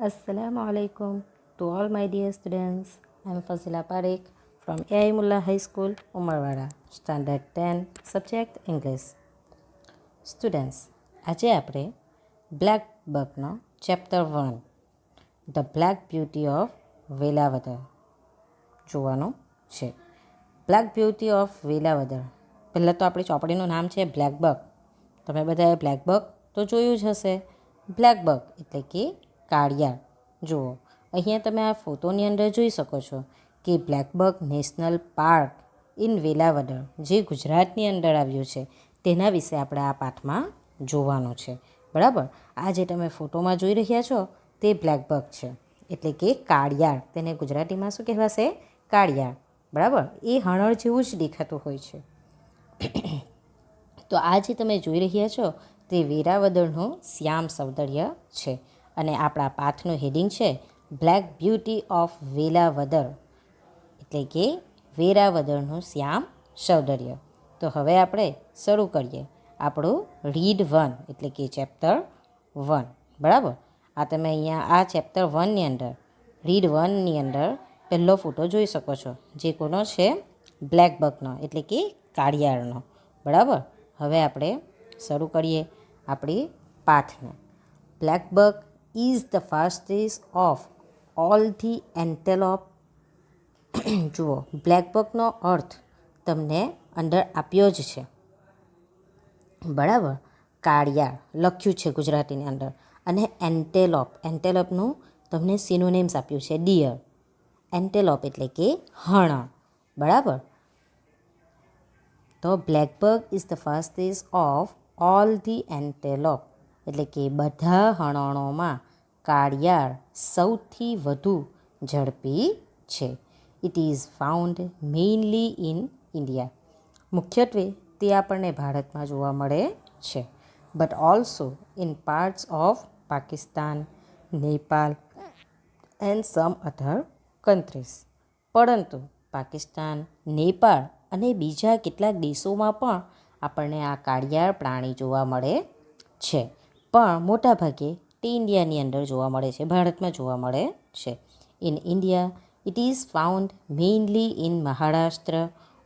Assalamu alaikum to all my dear students. I am Fazila Parekh from AI Mullah High School, Umarwada, Standard 10, Subject English. Students, આજે આપણે black બકનો chapter 1 the black beauty of Velavadar જોવાનું છે. Black beauty of Velavadar. પહેલાં તો આપણી ચોપડીનું નામ છે બ્લેક બક. તમે બધાએ બ્લેક બક તો જોયું જ હશે. બ્લેક બક એટલે કે કાળિયાર. જુઓ, અહીંયા તમે આ ફોટોની અંદર જોઈ શકો છો કે black buck national park in Velavadar, જે ગુજરાતની અંદર આવ્યું છે, તેના વિશે આપણે આ પાઠમાં જોવાનું છે. બરાબર, આ જે તમે ફોટોમાં જોઈ રહ્યા છો તે બ્લેક બક છે, એટલે કે કાળિયાર. તેને ગુજરાતીમાં શું કહેવાશે? કાળિયાર. બરાબર, એ હણર જેવું જ દેખાતું હોય છે. તો આ જે તમે જોઈ રહ્યા છો તે વેરાવદરનું શ્યામ સૌંદર્ય છે, અને આપણા પાઠનું હેડિંગ છે બ્લેક બ્યુટી ઓફ વેલાવદર, એટલે કે વેરાવદરનું શ્યામ સૌંદર્ય. તો હવે આપણે શરૂ કરીએ આપણું રીડ 1, એટલે કે ચેપ્ટર 1. બરાબર, આ તમે અહીંયા આ ચેપ્ટર 1ની અંદર રીડ 1ની અંદર પહેલો ફોટો જોઈ શકો છો, જે કોનો છે? બ્લેક બકનો, એટલે કે કાળિયારનો. બરાબર, હવે આપણે શરૂ કરીએ આપણી પાઠને. Black buck is the fastest of all the antelope. જુઓ, બ્લેક બકનો અર્થ તમને અંદર આપ્યો જ છે. બરાબર, કાળિયાર લખ્યું છે ગુજરાતીની અંદર, અને એન્ટેલોપ, એન્ટેલોપનું તમને સિનોનિમ્સ આપ્યું છે ડિયર. એન્ટેલોપ એટલે કે હરણ. બરાબર, તો black buck is the fastest of all the antelope, એટલે કે બધા હરણોમાં કાળિયાર સૌથી વધુ ઝડપી છે. It is found mainly in India. મુખ્યત્વે તે આપણને ભારતમાં જોવા મળે છે, but also in parts of Pakistan, Nepal and some other countries. પરંતુ પાકિસ્તાન, નેપાળ અને બીજા કેટલાક દેશોમાં પણ આપણને આ કાળિયાર પ્રાણી જોવા મળે છે, પણ મોટાભાગે તે ઇન્ડિયાની અંદર જોવા મળે છે, ભારતમાં જોવા મળે છે. In India it is found mainly in Maharashtra,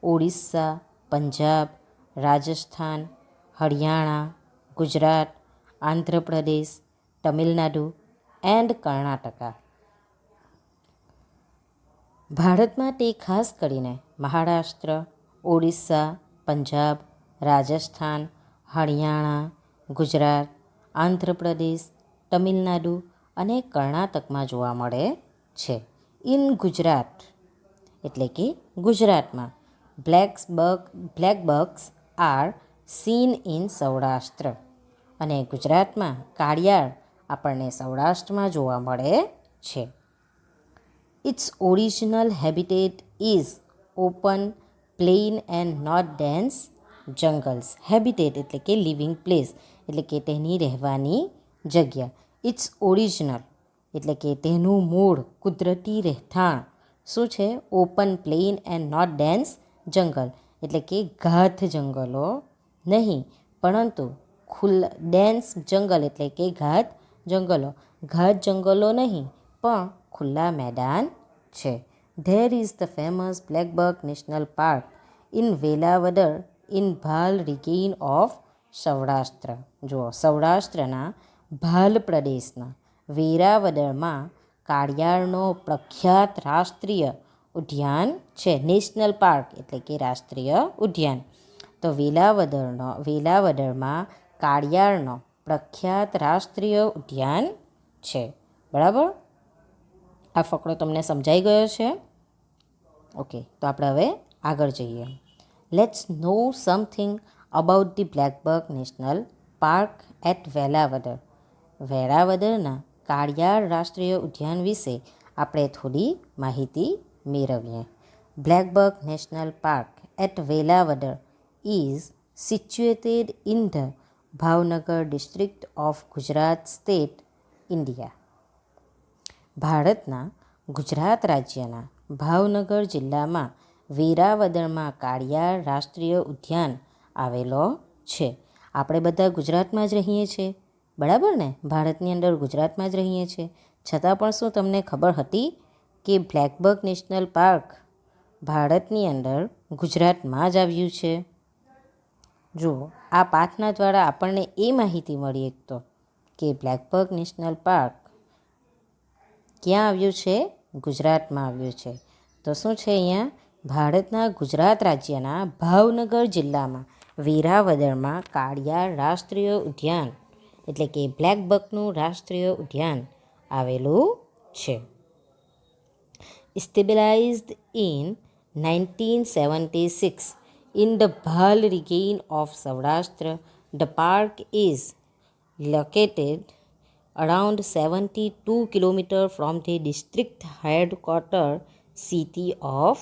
Odisha, Punjab, Rajasthan, Haryana, Gujarat, Andhra Pradesh, Tamil Nadu and Karnataka. ભારતમાં તે ખાસ કરીને મહારાષ્ટ્ર, ઓડિશા, પંજાબ, રાજસ્થાન, હરિયાણા, ગુજરાત, આંધ્રપ્રદેશ, તમિલનાડુ અને કર્ણાટકમાં જોવા મળે છે. ઇન ગુજરાત એટલે કે ગુજરાતમાં black bucks are seen in Saurashtra, અને ગુજરાતમાં કાળિયાર આપણને સૌરાષ્ટ્રમાં જોવા મળે છે. Its original habitat is open, plain and not dense jungles. Habitat એટલે કે લિવિંગ પ્લેસ, એટલે કે તેની રહેવાની જગ્યા. ઇટ્સ ઓરિજિનલ એટલે કે તેનું મૂળ કુદરતી રહેઠાણ શું છે? Open, plain and not dense જંગલ, એટલે કે ઘાત જંગલો નહીં, પરંતુ ડેન્સ જંગલ એટલે કે ઘાત જંગલો. ઘાત જંગલો નહીં, પણ ખુલ્લા મેદાન છે. There is the famous black buck national park in Velavadar in Bhal region of Saurashtra. જુઓ, સૌરાષ્ટ્રના ભાલ પ્રદેશના વેરાવદરમાં કાળિયારનો પ્રખ્યાત રાષ્ટ્રીય ઉદ્યાન છે. નેશનલ પાર્ક એટલે કે રાષ્ટ્રીય ઉદ્યાન. તો વેલાવદરમાં કાળિયારનો પ્રખ્યાત રાષ્ટ્રીય ઉદ્યાન છે. બરાબર, આ ફકરો તમને સમજાઈ ગયો છે? ઓકે, તો આપણે હવે આગળ જઈએ. Let's know something about the black buck national park at Velavadar. વેરાવદરના કાળિયાર રાષ્ટ્રીય ઉદ્યાન વિશે આપણે થોડી માહિતી મેળવીએ. Black buck national park at Velavadar is situated in the Bhavnagar district of Gujarat state, India. ભારતના ગુજરાત રાજ્યના ભાવનગર જિલ્લામાં વેરાવદરમાં કાળિયાર રાષ્ટ્રીય ઉદ્યાન આવેલો છે. આપણે બધા ગુજરાતમાં જ રહીએ છીએ, બરાબર ને? ભારતની અંદર ગુજરાતમાં જ રહીએ છીએ, છતાં પણ શું તમને ખબર હતી કે બ્લેકબક નેશનલ પાર્ક ભારતની અંદર ગુજરાતમાં જ આવ્યું છે? જુઓ, આ પાઠના દ્વારા આપણને એ માહિતી મળી એક તો કે બ્લેકબક નેશનલ પાર્ક ક્યાં આવ્યું છે? ગુજરાતમાં આવ્યું છે. તો શું છે અહીંયા? ભારતના ગુજરાત રાજ્યના ભાવનગર જિલ્લામાં વેરાવદરમાં કાળિયાર રાષ્ટ્રીય ઉદ્યાન એટલે કે બ્લેકબકનું રાષ્ટ્રીય ઉદ્યાન આવેલું છે. Stabilized in 1976 in the Bhal region of Saurashtra, the park is located around 72 km from the district headquarter city of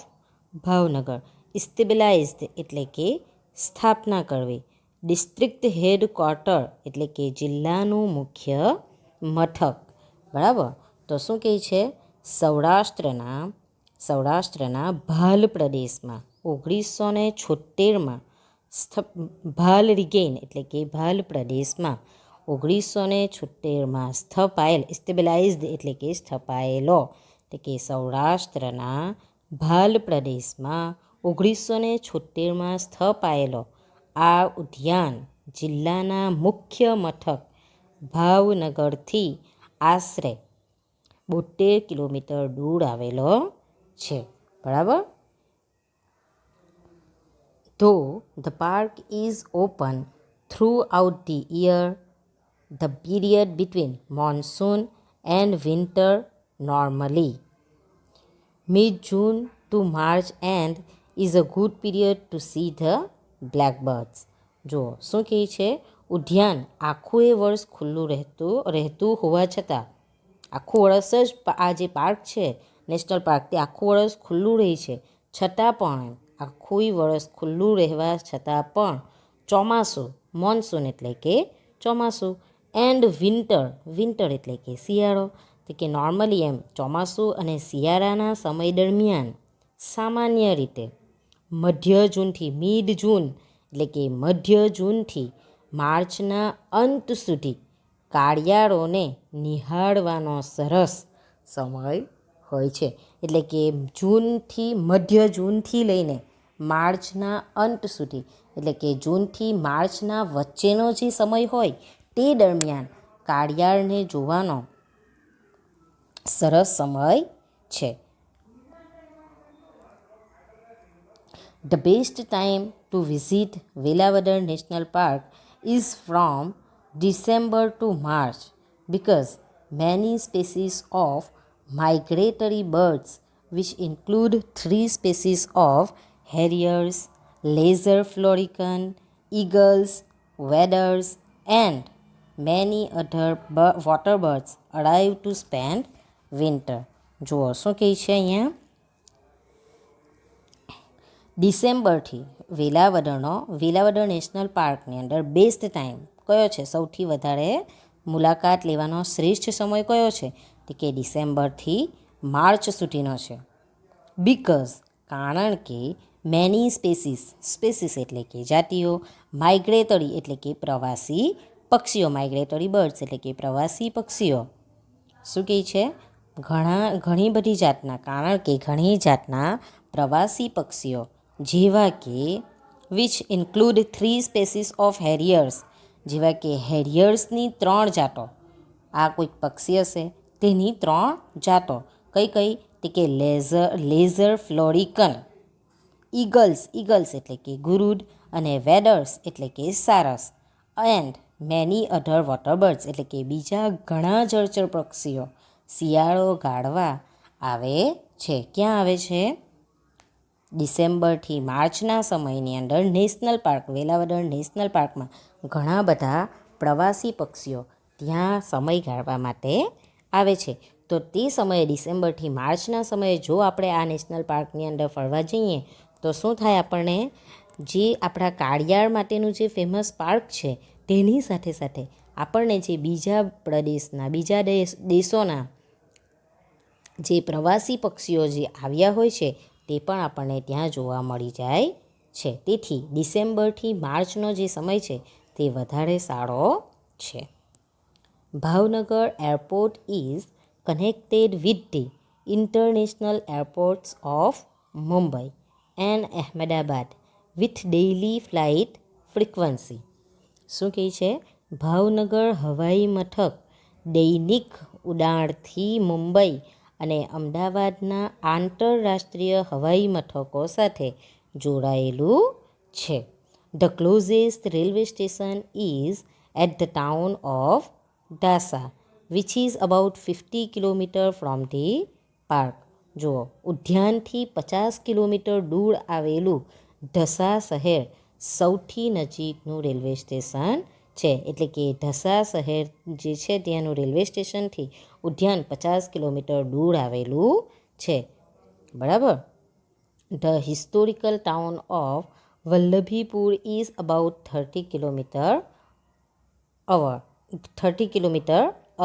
Bhavnagar. સ્ટેબિલાઇઝડ એટલે કે સ્થાપના કરવી, ડિસ્ટ્રિક્ટ હેડક્વાર્ટર એટલે કે જિલ્લાનું મુખ્ય મથક. બરાબર. તો શું કહે છે? સૌરાષ્ટ્રના ભાલ પ્રદેશમાં 1976માં ભાલ રિગેન એટલે કે ભાલ પ્રદેશમાં 1976માં સ્થપાયેલ, સ્ટેબિલાઇઝડ એટલે કે સ્થપાયેલો, એટલે કે સૌરાષ્ટ્રના ભાલ પ્રદેશમાં 1976માં સ્થપાયેલો આ ઉદ્યાન જિલ્લાના મુખ્ય મથક ભાવનગરથી આશરે 72 કિલોમીટર દૂર આવેલો છે. બરાબર. Though the park is open throughout the year, the period between monsoon and winter normally mid-June to March end is a good period to see the blackbirds. જો શું કહે છે? ઉદ્યાન આખું એ વર્ષ ખુલ્લું રહેતું હોવા છતાં આખું વર્ષ જ આ જે પાર્ક છે નેશનલ પાર્ક તે આખું વર્ષ ખુલ્લું રહે છે. છતાં પણ આખું વર્ષ ખુલ્લું રહેવા છતાં પણ ચોમાસું, મોન્સૂન એટલે કે ચોમાસું, એન્ડ વિન્ટર એટલે કે શિયાળો, એટલે કે નોર્મલી એમ ચોમાસું અને શિયાળાના સમય દરમિયાન સામાન્ય રીતે મધ્ય જૂનથી મિડ જૂન એટલે કે મધ્ય જૂનથી માર્ચના અંત સુધી કાળિયારોને નિહાળવાનો સરસ સમય હોય છે. એટલે કે મધ્ય જૂનથી લઈને માર્ચના અંત સુધી એટલે કે જૂનથી માર્ચના વચ્ચેનો જે સમય હોય તે દરમિયાન કાળિયારને જોવાનો સરસ સમય છે. The best time to visit Velavadar National Park is from December to March because many species of migratory birds, which include 3 species of harriers, laser florican, eagles, waders, and many other water birds arrive to spend winter. જુઓ શું કહે છે અહીંયા? ડિસેમ્બરથી Velavadar national પાર્કની અંદર best time કયો છે? સૌથી વધારે મુલાકાત લેવાનો શ્રેષ્ઠ સમય કયો છે? તો કે ડિસેમ્બરથી માર્ચ સુધીનો છે. બિકોઝ કારણ કે મેની સ્પેસીસ એટલે કે જાતિઓ, માઇગ્રેટરી એટલે કે પ્રવાસી પક્ષીઓ, માઇગ્રેટરી બર્ડ્સ એટલે કે પ્રવાસી પક્ષીઓ. શું કહે છે? ઘણી બધી જાતના, કારણ કે ઘણી જાતના પ્રવાસી પક્ષીઓ જેવા કે વિચ ઇન્ક્લુડ 3 સ્પેસીસ ઓફ હેરિયર્સ, જેવા કે હેરિયર્સની 3 જાતો. આ કોઈક પક્ષી હશે તેની 3 જાતો કઈ કઈ? તે કે લેઝર ફ્લોરિકન, ઈગલ્સ એટલે કે ગુરુડ, અને વેડર્સ એટલે કે સારસ, and many other water birds એટલે કે બીજા ઘણા જળચર પક્ષીઓ શિયાળો ગાળવા આવે છે. ક્યાં આવે છે? ડિસેમ્બરથી માર્ચના સમયની અંદર નેશનલ પાર્ક, વેલાવદર નેશનલ પાર્કમાં ઘણા બધા પ્રવાસી પક્ષીઓ ત્યાં સમય ગાળવા માટે આવે છે. તો તે સમયે ડિસેમ્બરથી માર્ચના સમયે જો આપણે આ નેશનલ પાર્કની અંદર ફરવા જઈએ તો શું થાય? આપણને જે આપણા કાળિયાર માટેનું જે ફેમસ પાર્ક છે તેની સાથે સાથે આપણને જે બીજા પ્રદેશના, બીજા દેશોના જે પ્રવાસી પક્ષીઓ જે આવ્યા હોય છે તે પણ આપણને ત્યાં જોવા મળી જાય છે. તેથી ડિસેમ્બરથી માર્ચનો જે સમય છે તે વધારે સારો છે. Bhavnagar airport is connected with the international airports of Mumbai and Ahmedabad with daily flight frequency. શું કહે છે? ભાવનગર હવાઈ મથક દૈનિક ઉડાણથી મુંબઈ અને અમદાવાદના આંતરરાષ્ટ્રીય હવાઈ મથકો સાથે જોડાયેલું છે. The closest railway station is at the town of Dhasa which is about 50 kilometre from the park. જુઓ, ઉદ્યાનથી 50 કિલોમીટર દૂર આવેલું ઢસા શહેર સૌથી નજીકનું રેલવે સ્ટેશન છે. એટલે કે ઢસા શહેર જે છે ત્યાંનું રેલવે સ્ટેશનથી ઉદ્યાન 50 કિલોમીટર દૂર આવેલું છે. બરાબર. The historical town of Vallabhipur is about 30 kilometre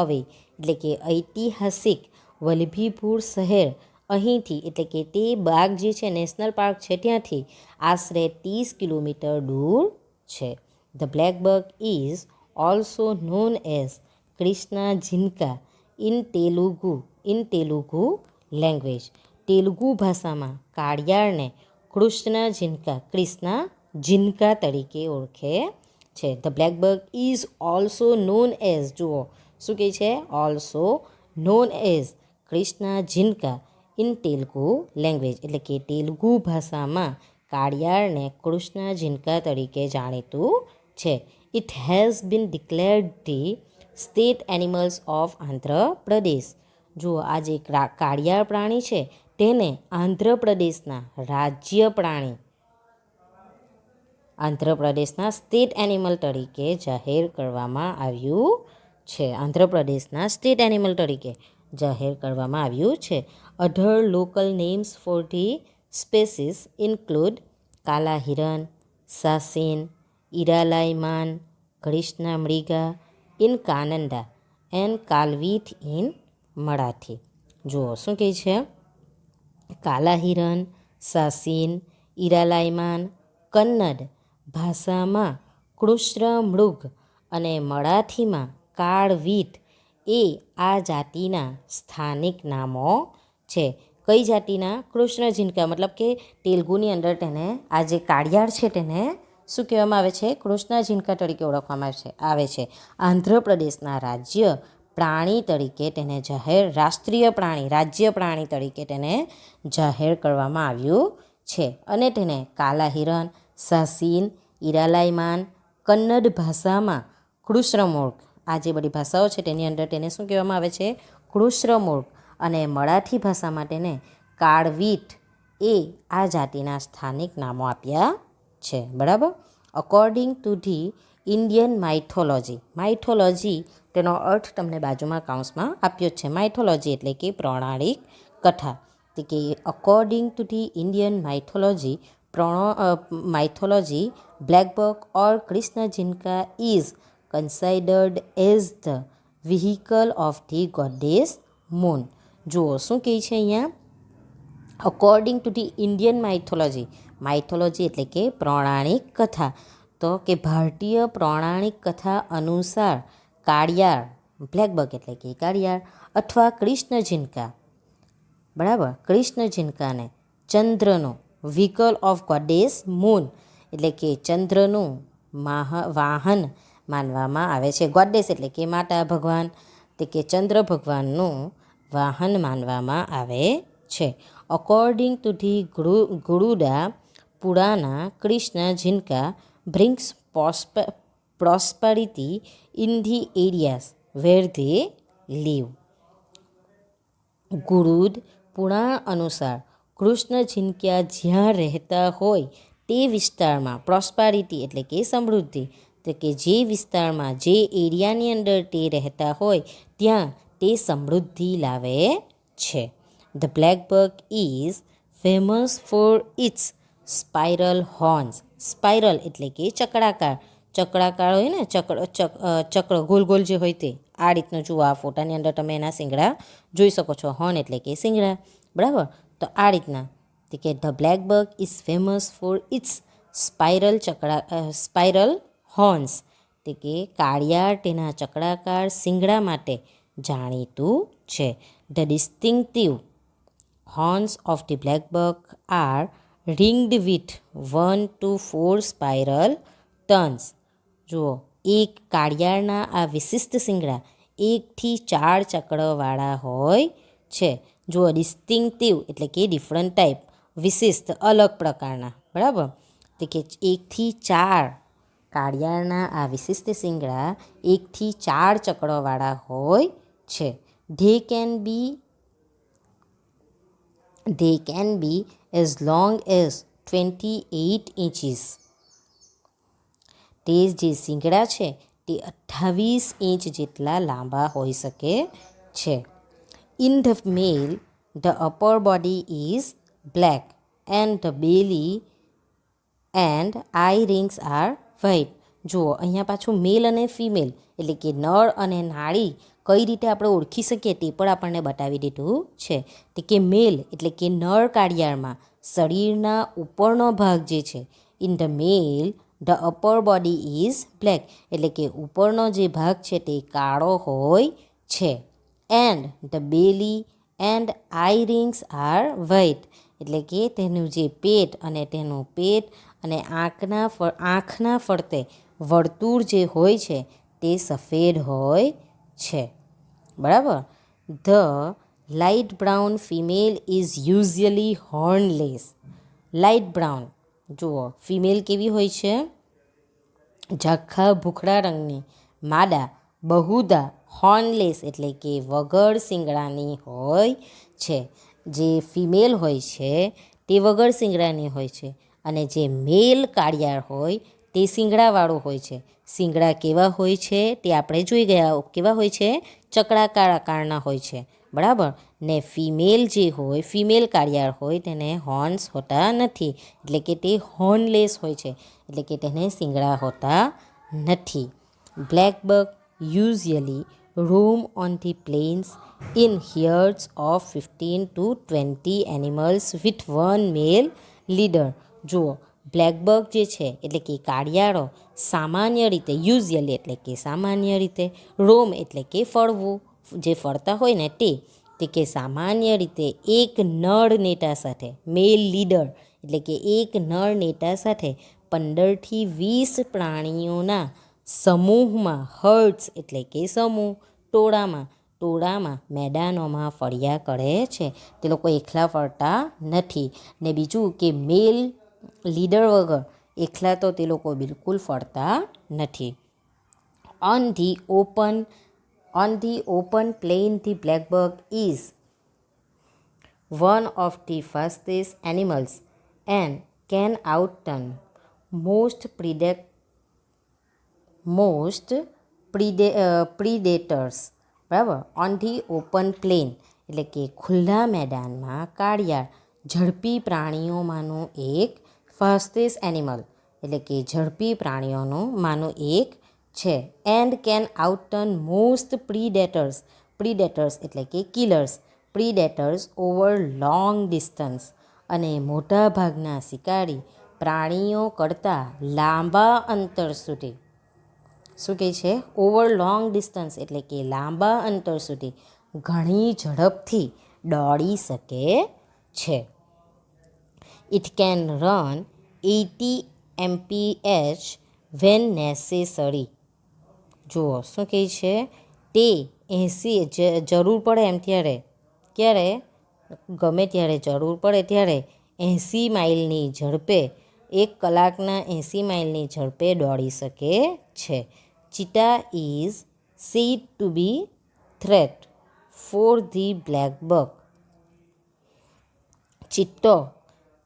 અવે. એટલે કે ઐતિહાસિક વલ્લભીપુર શહેર અહીંથી એટલે કે તે બાગ જે છે નેશનલ પાર્ક છે ત્યાંથી આશરે 30 કિલોમીટર દૂર છે. The blackbuck is also known as Krishna Jinka in Telugu language. Telugu ભાષામાં કાળિયાળને ક્રિષ્ના ઝિન્કા તરીકે ઓળખે છે. The blackbuck is also known as, જુઓ શું કહે છે, also known as Krishna Jinka in Telugu language. એટલે કે તેલુગુ ભાષામાં કાળિયાળને કૃષ્ણા ઝિન્કા તરીકે જાણીતું છે. It has been declared the state animals of Andhra Pradesh. જુઓ, આ જે કાળિયાળ પ્રાણી છે તેને આંધ્રપ્રદેશના સ્ટેટ એનિમલ તરીકે જાહેર કરવામાં આવ્યું છે. આંધ્રપ્રદેશના સ્ટેટ એનિમલ તરીકે જાહેર કરવામાં આવ્યું છે. Other local names for the species include kala hiran, sasin, iralaiman, Krishna mruga in Kannada and kalvit in Marathi. જુઓ શું કહે છે, કાલા હિરન, સાસીન, ઇરાલાઈમાન કન્નડ ભાષામાં કૃષ્ણમૃગ અને મરાઠીમાં કાળવીટ એ આ જાતિના સ્થાનિક નામો છે. કઈ જાતિના? કૃષ્ણ ઝિન્કા. મતલબ કે તેલુગુની અંદર તેને આ જે કાળિયાળ છે તેને શું કહેવામાં આવે છે? કૃષ્ણ ઝિન્કા તરીકે ઓળખવામાં આવે છે. આંધ્રપ્રદેશના રાજ્ય પ્રાણી તરીકે તેને રાજ્ય પ્રાણી તરીકે તેને જાહેર કરવામાં આવ્યું છે. અને તેને કાલા હિરન, સાસીન, ઇરાલાઈમાન કન્નડ ભાષામાં કૃષ્ણમૃગ, આ જે બધી ભાષાઓ છે તેની અંદર તેને શું કહેવામાં આવે છે? કૃષ્ણમૃગ. અને મરાઠી ભાષામાં તેને કાળવીટ એ આ જાતિના સ્થાનિક નામો આપ્યા છે. બરાબર. According to the Indian mythology તેનો અર્થ તમને બાજુમાં કાઉન્સમાં આપ્યો છે. માઇથોલોજી એટલે કે પૌરાણિક કથા. તો કે according to the Indian mythology blackbuck or Krishna Jinka is considered as the vehicle of the goddess moon. જુઓ શું કહે છે અહીંયા? According to the Indian mythology એટલે કે પૌરાણિક કથા. તો કે ભારતીય પૌરાણિક કથા અનુસાર કાળિયાળ, બ્લેકબક એટલે કે કાળિયાળ અથવા કૃષ્ણ ઝિન્કા, બરાબર, કૃષ્ણ ઝિન્કાને ચંદ્રનું વ્હીકલ ઓફ ગોડેસ મૂન એટલે કે ચંદ્રનું વાહન માનવામાં આવે છે. ગોડેસ એટલે કે માતા ભગવાન, તે કે ચંદ્ર ભગવાનનું વાહન માનવામાં આવે છે. According to the Garuda Purana Krishna Jinka brings prosperity in the areas where they live. Garuda Purana અનુસાર કૃષ્ણ ઝિન્કા જ્યાં રહેતા હોય તે વિસ્તારમાં પ્રોસ્પેરિટી એટલે કે સમૃદ્ધિ, તો કે જે વિસ્તારમાં જે એરિયાની અંદર તે રહેતા હોય ત્યાં તે સમૃદ્ધિ લાવે છે. The blackbuck is famous for its spiral horns. Spiral એટલે કે ચક્રાકાર હોય ને, ચક્ર ગોલ ગોલ જે હોય તે આ રીતનું. જુઓ આ ફોટાની અંદર તમે એના શિંગડા જોઈ શકો છો. હોર્ન એટલે કે શિંગડા. બરાબર. તો આ રીતના કે the blackbuck is famous for its spiral horns, તે કે કાળિયાળ તેના ચક્રાકાર શિંગડા માટે જાણીતું છે. The distinctive horns of the black buck are ringed with 1 to 4 spiral turns. જુઓ, એક કાળિયાળના આ વિશિષ્ટ શિંગડા 1 થી 4 ચક્રવાળા હોય છે. જુઓ, ડિસ્ટિંક્ટિવ એટલે કે ડિફરન્ટ ટાઈપ, વિશિષ્ટ અલગ પ્રકારના, બરાબર. તો કે 1 થી 4 કાળિયાળના આ વિશિષ્ટ શિંગડા 1 થી 4 ચક્રવાળા હોય છે. They can be as long as 28 inches. તે જે શિંગડા છે તે 28 ઇંચ જેટલા લાંબા હોઈ શકે છે. In the male, the upper body is black and the belly and eye rings are white. જુઓ, અહીંયા પાછું મેલ અને ફિમેલ એટલે કે નર અને નાળી કઈ રીતે આપણે ઓળખી શકીએ તે પણ આપણને બતાવી દીધું છે. તે કે મેલ એટલે કે નર કાળિયાળમાં શરીરના ઉપરનો ભાગ જે છે, in the male the upper body is black એટલે કે ઉપરનો જે ભાગ છે તે કાળો હોય છે. And the belly and eye rings are white એટલે કે તેનું જે પેટ અને આંખના ફરતે વર્તુળ જે હોય છે તે સફેદ હોય છે, બરાબર. The light brown female is usually hornless. Light brown, જુઓ, ફિમેલ કેવી હોય છે? ઝાંખા ભૂખરા રંગની. માદા બહુધા હોર્નલેસ એટલે કે વગર શિંગડાની હોય છે. જે ફિમેલ હોય છે તે વગર શિંગડાની હોય છે અને જે મેલ કાળિયાળ હોય તે શિંગડાવાળું હોય છે. શિંગડા કેવા હોય છે તે આપણે જોઈ ગયા. કેવા હોય છે? ચકડાકાર આકારના હોય છે, બરાબર. ને ફિમેલ જે હોય, ફિમેલ કાળિયાળ હોય તેને હોર્ન્સ હોતા નથી એટલે કે તે હોર્નલેસ હોય છે એટલે કે તેને શિંગડા હોતા નથી. Black buck usually roam on the plains in herds of 15 to 20 animals with one male leader. જુઓ, બ્લેકબક જે છે એટલે કે કાળિયાળો સામાન્ય રીતે, યુઝ્યુઅલી એટલે કે સામાન્ય રીતે, રોમ એટલે કે ફરવું, જે ફરતા હોય ને તે કે સામાન્ય રીતે એક નર નેતા સાથે, મેલ લીડર એટલે કે એક નર નેતા સાથે 15થી 20 પ્રાણીઓના સમૂહમાં, હર્ડ્સ એટલે કે સમૂહ, ટોળામાં મેદાનોમાં ફર્યા કરે છે. તે લોકો એકલા ફરતા નથી. ને બીજું કે મેલ લીડર વગર એકલા તો તે લોકો બિલકુલ ફરતા નથી. On the open plane the black buck is one of the fastest animals and can outrun most predators. બરાબર. ઓન ધી ઓપન પ્લેન એટલે કે ખુલ્લા મેદાનમાં કાળિયાળ ઝડપી પ્રાણીઓમાંનું એક, ફાસ્ટેસ્ટ એનિમલ એટલે કે ઝડપી પ્રાણીઓમાંનું એક છે. એન્ડ કેન આઉટરન મોસ્ટ પ્રીડેટર્સ એટલે કે કિલર્સ, પ્રીડેટર્સ ઓવર લોંગ ડિસ્ટન્સ અને મોટા ભાગના શિકારી પ્રાણીઓ કરતાં લાંબા અંતર સુધી, શું કહે છે? ઓવર લોંગ ડિસ્ટન્સ એટલે કે લાંબા અંતર સુધી ઘણી ઝડપથી દોડી શકે છે. It can run 80 mph when necessary. જુઓ, શું કહે છે? તે 80 જરૂર પડે એમ ત્યારે, ક્યારે? ગમે ત્યારે જરૂર પડે ત્યારે 80 માઇલની ઝડપે, 1 કલાકના 80 માઇલની ઝડપે દોડી શકે છે. Cheetah is said to be threat for the black buck. ચિત્તો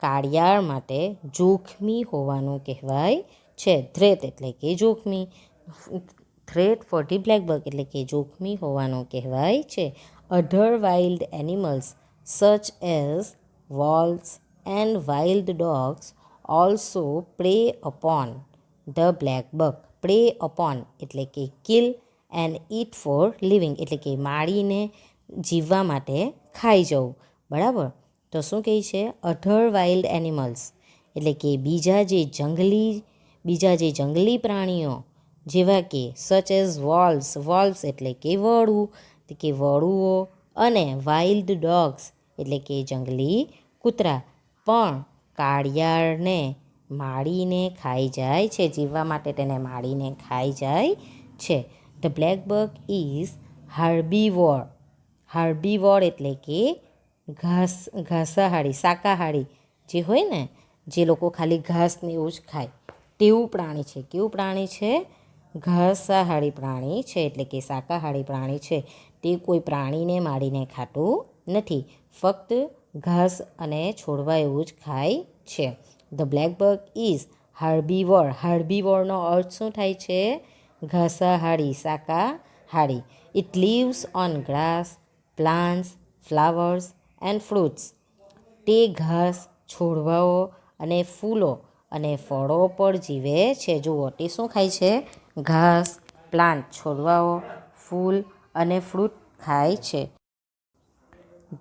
કાળિયાળ માટે જોખમી હોવાનું કહેવાય છે. થ્રેટ એટલે કે જોખમી, threat for the black buck એટલે કે જોખમી હોવાનું કહેવાય છે. Other wild animals such as wolves and wild dogs also prey upon the black buck. Prey upon એટલે કે kill and eat for living એટલે કે મારીને જીવવા માટે ખાઈ જવું, બરાબર. તો શું કહે છે? અધર વાઇલ્ડ એનિમલ્સ એટલે કે બીજા જે જંગલી પ્રાણીઓ જેવા કે સચ એઝ વોલ્સ એટલે કે વરુ, તો કે વડુઓ અને વાઇલ્ડ ડોગ્સ એટલે કે જંગલી કૂતરા પણ કાળિયાળને માળીને ખાઈ જાય છે, જીવવા માટે તેને માળીને ખાઈ જાય છે. The black buck is herbivore. Herbivore એટલે કે ઘાસાહારી, શાકાહારી જે હોય ને, જે લોકો ખાલી ઘાસને એવું જ ખાય તેવું પ્રાણી છે. કેવું પ્રાણી છે? ઘાસાહારી પ્રાણી છે, એટલે કે શાકાહારી પ્રાણી છે. તે કોઈ પ્રાણીને મારીને ખાતું નથી, ફક્ત ઘાસ અને છોડવા એવું જ ખાય છે. The black buck is herbivore. હાર્બીવોરનો અર્થ શું થાય છે? ઘાસાહારી, શાકાહારી. It lives on grass, plants, flowers and fruits. તે ઘાસ, છોડવાઓ અને ફૂલો અને ફળો પર જીવે છે. જુઓ, તે શું ખાય છે? ઘાસ, પ્લાન્ટ, છોડવાઓ, ફૂલ અને ફ્રૂટ ખાય છે.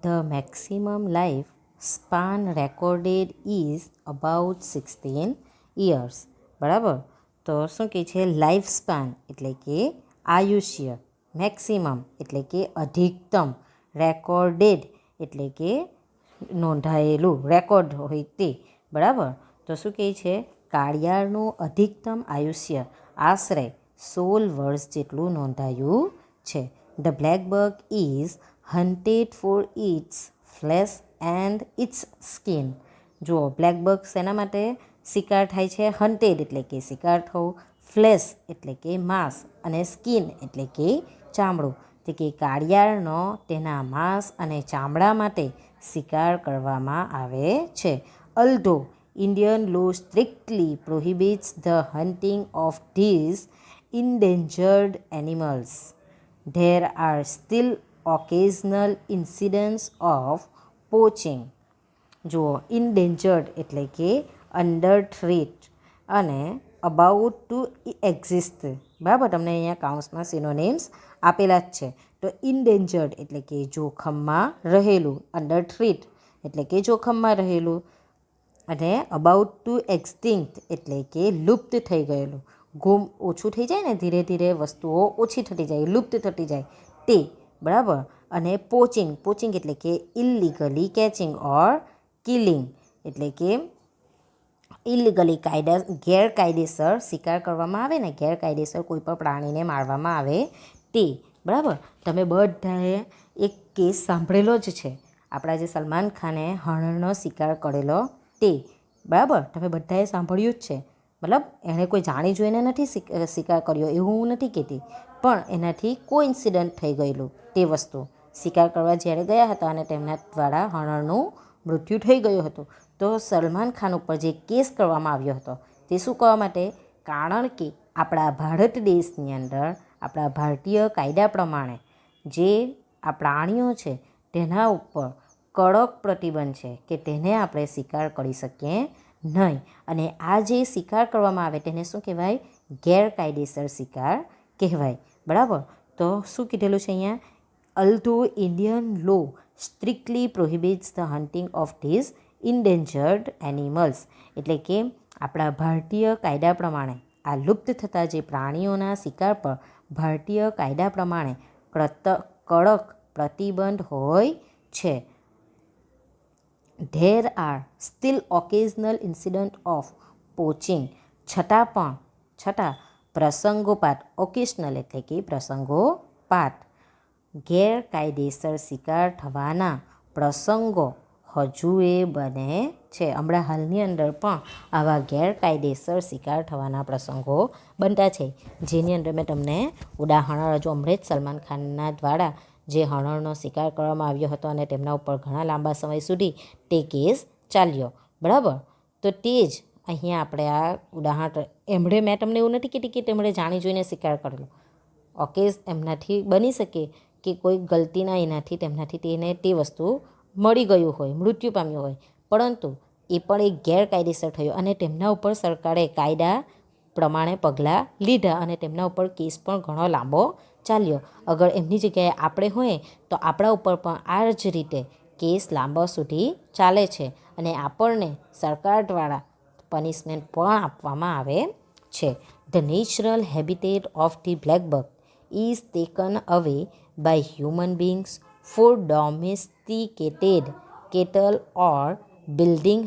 The maximum life span recorded is about 16 years. બરાબર? તો શું કહે છે? લાઈફ સ્પાન એટલે કે આયુષ્ય, મેક્સિમમ એટલે કે અધિકતમ, રેકોર્ડેડ એટલે કે નોંધાયેલું, રેકોર્ડ હોય તે. બરાબર? તો શું કહે છે? કાળિયાળનું અધિકતમ આયુષ્ય આશરે 16 વર્ષ જેટલું નોંધાયું છે. The black buck is hunted for its flesh and its skin. જુઓ, બ્લેક બગ શેના માટે શિકાર થાય છે? હન્ટેડ એટલે કે શિકાર થવું, ફ્લેશ એટલે કે માંસ અને સ્કિન એટલે કે ચામડું. તે કે કાળિયાળનો તેના માંસ અને ચામડા માટે શિકાર કરવામાં આવે છે. અલ્ધો Indian law strictly prohibits the hunting of these endangered animals, there are still occasional incidents of poaching. જુઓ, endangered એટલે કે under threat અને about to exist. બરાબર? તમને અહીંયા કાઉન્સમાં સિનોનિમ્સ આપેલા જ છે. તો endangered એટલે કે જોખમમાં રહેલું, under threat એટલે કે જોખમમાં રહેલું, અને અબાઉટ ટુ એક્સટિંક્ટ એટલે કે લુપ્ત થઈ ગયેલું, ગુમ ઓછું થઈ જાય ને, ધીરે ધીરે વસ્તુઓ ઓછી થતી જાય, લુપ્ત થતી જાય તે. બરાબર? અને પોચિંગ, પોચિંગ એટલે કે ઇલીગલી કેચિંગ ઓર કિલિંગ એટલે કે ઇલીગલી ગેરકાયદેસર શિકાર કરવામાં આવે ને, ગેરકાયદેસર કોઈ પણ પ્રાણીને મારવામાં આવે તે. બરાબર? તમે બધાએ એક કેસ સાંભળેલો જ છે, આપણા જે સલમાન ખાને હરણનો શિકાર કરેલો તે. બરાબર? તમે બધાએ સાંભળ્યું જ છે. મતલબ એણે કોઈ જાણી જોઈને નથી શિકાર કર્યો એવું હું નથી કહેતી, પણ એનાથી કોઇન્સિડન્ટ થઈ ગયેલું તે વસ્તુ. શિકાર કરવા જ્યારે ગયા હતા અને તેમના દ્વારા હરણનું મૃત્યુ થઈ ગયું હતું, તો સલમાન ખાન ઉપર જે કેસ કરવામાં આવ્યો હતો તે શું કરવા માટે? કારણ કે આપણા ભારત દેશની અંદર, આપણા ભારતીય કાયદા પ્રમાણે જે આ પ્રાણીઓ છે તેના ઉપર કડક પ્રતિબંધ છે કે તેને આપણે શિકાર કરી શકીએ નહીં. અને આ જે શિકાર કરવામાં આવે તેને શું કહેવાય? ગેરકાયદેસર શિકાર કહેવાય. બરાબર? તો શું કીધેલું છે અહીંયા? although Indian law strictly prohibits the hunting of these endangered animals. એટલે કે આપણા ભારતીય કાયદા પ્રમાણે આ લુપ્ત થતા જે પ્રાણીઓના શિકાર પર ભારતીય કાયદા પ્રમાણે કડક પ્રતિબંધ હોય છે. There are still occasional incidents of poaching. છતાં પ્રસંગોપાત, ઓકેશનલ એટલે કે પ્રસંગોપાત, ગેરકાયદેસર શિકાર થવાના પ્રસંગો હજુ એ બને છે. હમણાં હાલની અંદર પણ આવા ગેરકાયદેસર શિકાર થવાના પ્રસંગો બનતા છે, જેની અંદર મેં તમને ઉદાહરણ હજુ હમણાં જ સલમાન ખાનના દ્વારા જે હરણનો શિકાર કરવામાં આવ્યો હતો અને તેમના ઉપર ઘણા લાંબા સમય સુધી તે કેસ ચાલ્યો. બરાબર? તો તે જ અહીંયા આપણે આ ઉદાહરણ એમણે, મેં તમને એવું નથી કહેતી કે તેમણે જાણી જોઈને શિકાર કરેલો. ઓકેઝ એમનાથી બની શકે કે કોઈ ગલતીના એનાથી તેમનાથી તેને તે વસ્તુ મળી ગયું હોય, મૃત્યુ પામ્યું હોય, પરંતુ એ પણ એક ગેરકાયદેસર થયો અને તેમના ઉપર સરકારે કાયદા પ્રમાણે પગલાં લીધા અને તેમના ઉપર કેસ પણ ઘણો લાંબો ચાલ્યો. અગર એમની જગ્યાએ આપણે હોઈએ તો આપણા ઉપર પણ આ જ રીતે કેસ લાંબા સુધી ચાલે છે અને આપણને સરકાર દ્વારા પનિશમેન્ટ પણ આપવામાં આવે છે. The natural habitat of the black buck is taken અવે by human beings for domesticated cattle or building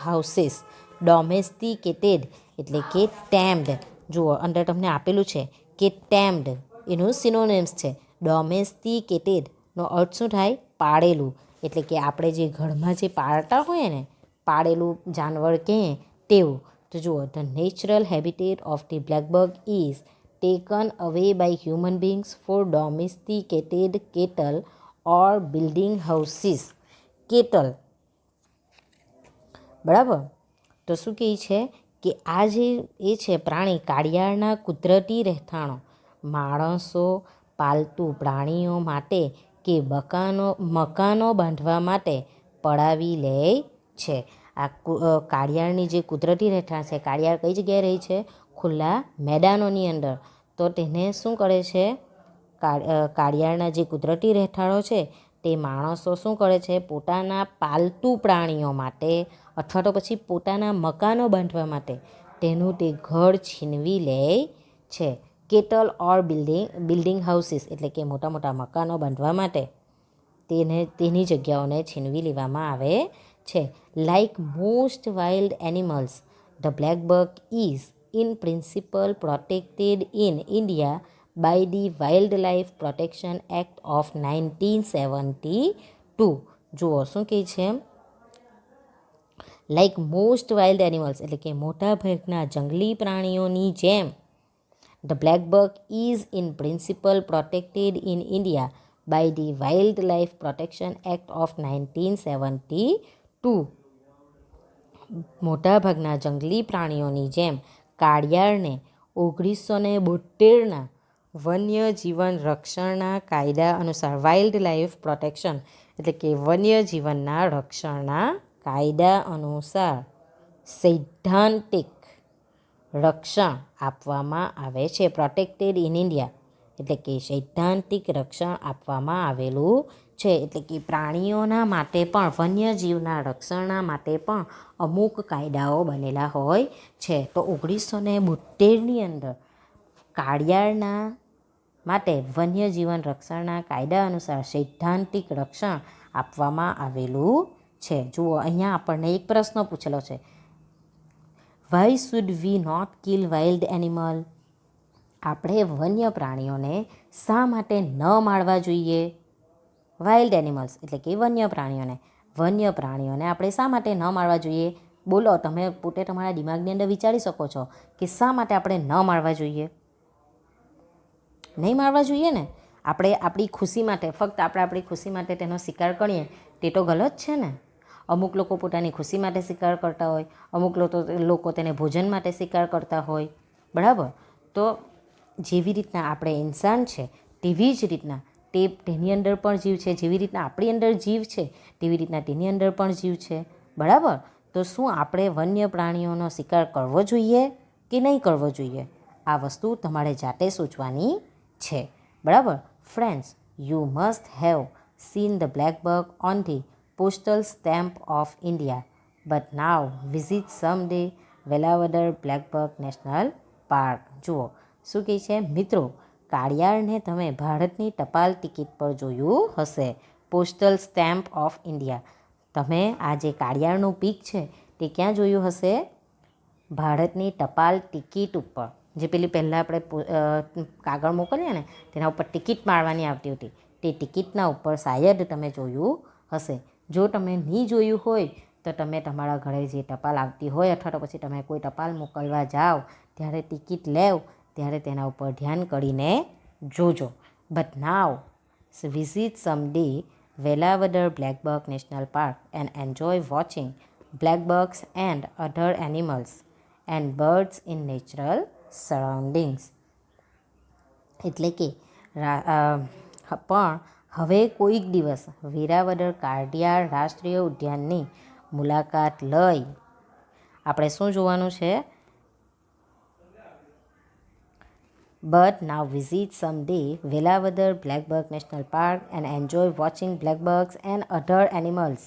houses. ડોમેસ્ટિકેટેડ એટલે કે ટેમ્ડ. જુઓ અંદર તમને આપેલું છે કે ટેમ્ડ એનું સિનોનિમ્સ છે. ડોમેસ્ટિકેટેડનો અર્થ શું થાય? પાળેલું. એટલે કે આપણે જે ઘરમાં જે પાળતા હોય ને, પાળેલું જાનવર કહીએ તેવું. તો જુઓ, the natural habitat of the blackbuck is taken away by human beings for domesticated cattle or building houses. Cattle, બરાબર. તો શું કહે છે કે આ જે એ છે પ્રાણી, કાળિયાળના કુદરતી રહેઠાણો માણસો પાલતુ પ્રાણીઓ માટે કે મકાનો બાંધવા માટે પડાવી લે છે. આ કાળિયાળની જે કુદરતી રહેઠાણ છે, કાળિયાળ કઈ જગ્યાએ રહી છે? ખુલ્લા મેદાનોની અંદર. તો તેને શું કરે છે? કાળિયાળના જે કુદરતી રહેઠાણો છે તે માણસો શું કરે છે? પોતાના પાલતુ પ્રાણીઓ માટે અથવા તો પછી પોતાના મકાનો બાંધવા માટે તેનું તે ઘર છીનવી લે છે. કેટલ ઓર બિલ્ડિંગ હાઉસીસ એટલે કે મોટા મોટા મકાનો બાંધવા માટે તેની જગ્યાઓને છીનવી લેવામાં આવે છે. Like most wild animals, the black buck is in principle protected in India by the Wildlife Protection Act of 1972. જુઓ શું કહે છે? લાઇક મોસ્ટ વાઇલ્ડ એનિમલ્સ એટલે કે મોટા ભાગના જંગલી પ્રાણીઓની જેમ the black buck is in principle protected in India by the wildlife protection act of 1972. મોટાભાગના જંગલી પ્રાણીઓની જેમ કાળિયાળને 1972ના વન્ય જીવન રક્ષણના કાયદા અનુસાર વાઇલ્ડ લાઇફ પ્રોટેક્શન એટલે કે વન્ય જીવનના રક્ષણના કાયદા અનુસાર સૈદ્ધાંતિક રક્ષણ આપવામાં આવે છે. પ્રોટેક્ટેડ ઇન ઇન્ડિયા એટલે કે સૈદ્ધાંતિક રક્ષણ આપવામાં આવેલું છે. એટલે કે પ્રાણીઓના માટે પણ, વન્યજીવના રક્ષણના માટે પણ અમુક કાયદાઓ બનેલા હોય છે. તો 1972ની અંદર કાળિયાળના માટે વન્યજીવન રક્ષણના કાયદા અનુસાર સૈદ્ધાંતિક રક્ષણ આપવામાં આવેલું છે. જુઓ, અહીંયા આપણને એક પ્રશ્ન પૂછેલો છે, why should we not kill wild animal? આપણે વન્ય પ્રાણીઓને શા માટે ન મારવા જોઈએ? વાઇલ્ડ એનિમલ્સ એટલે કે વન્ય પ્રાણીઓને આપણે શા માટે ન મારવા જોઈએ? બોલો, તમે પોતે તમારા દિમાગની અંદર વિચારી શકો છો કે શા માટે આપણે ન મારવા જોઈએ? નહીં મારવા જોઈએ ને. આપણે આપણી ખુશી માટે, ફક્ત આપણે આપણી ખુશી માટે તેનો શિકાર કરીએ તે તો ગલત છે ને. અમુક લોકો પોતાની ખુશી માટે શિકાર કરતા હોય, અમુક લોકો તેને ભોજન માટે શિકાર કરતા હોય, બરાબર. તો જેવી રીતના આપણે ઇન્સાન છે તેવી જ રીતના તેની અંદર પણ જીવ છે. જેવી રીતના આપણી અંદર જીવ છે તેવી રીતના તેની અંદર પણ જીવ છે, બરાબર. તો શું આપણે વન્ય પ્રાણીઓનો શિકાર કરવો જોઈએ કે નહીં કરવો જોઈએ? આ વસ્તુ તમારે જાતે સોચવાની છે, બરાબર. Friends, you must have seen the black buck on the postal stamp of India but now visit some day Velavadar blackbuck national park. જુઓ શું કહે છે? મિત્રો, કાળિયાળને તમે ભારતની ટપાલ ટિકિટ પર જોયું હશે, પોસ્ટલ સ્ટેમ્પ ઓફ ઇન્ડિયા. તમે આ જે કાળિયાળનું પીક છે તે ક્યાં જોયું હશે? ભારતની ટપાલ ટિકિટ ઉપર. જે પેલી પહેલાં આપણે કાગળ મોકલીએ ને તેના ઉપર ટિકિટ મારવાની આવતી હતી, તે ટિકિટના ઉપર શાયદ તમે જોયું હશે. જો તમે નહીં જોયું હોય તો તમે તમારા ઘરે જે ટપાલ આવતી હોય અથવા તો પછી તમે કોઈ ટપાલ મોકલવા જાઓ ત્યારે ટિકિટ લેવ ત્યારે તેના ઉપર ધ્યાન કરીને જોજો. But now visit some day Velavadar blackbuck national park and enjoy watching black bucks and other animals and birds in natural surroundings. એટલે કે પણ હવે કોઈક દિવસ વેરાવદર કાળિયાળ રાષ્ટ્રીય ઉદ્યાનની મુલાકાત લઈ આપણે શું જોવાનું છે? But now visit someday Velavadar Blackbuck National Park and enjoy watching blackbucks and other animals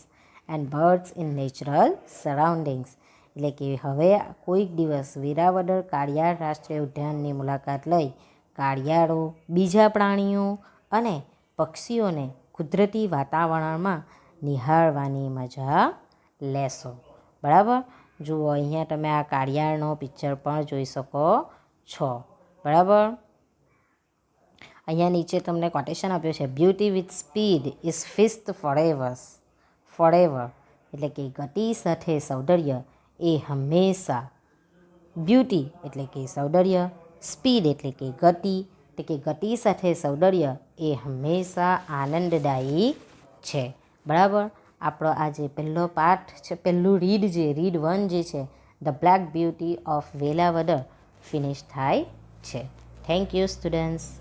and birds in natural surroundings. એટલે કે હવે કોઈક દિવસ વેરાવદર કાળિયાળ રાષ્ટ્રીય ઉદ્યાનની મુલાકાત લઈ કાળિયાળો, બીજા પ્રાણીઓ અને પક્ષીઓને કુદરતી વાતાવરણમાં નિહાળવાની મજા લેશો. બરાબર. જુઓ અહીંયા તમે આ કાળિયાળનો પિક્ચર પણ જોઈ શકો છો. બરાબર. અહીંયા નીચે તમને કોટેશન આપ્યું છે, beauty with speed is feast forever એટલે કે ગતિ સાથે સૌંદર્ય એ હંમેશા, બ્યુટી એટલે કે સૌંદર્ય, સ્પીડ એટલે કે ગતિ સાથે સૌંદર્ય એ હંમેશા આનંદદાયી છે. બરાબર. આપણો આ જે પહેલો પાઠ છે, પહેલું રીડ 1 જે છે, the black beauty of Velavadar finish થાય છે. Thank you students.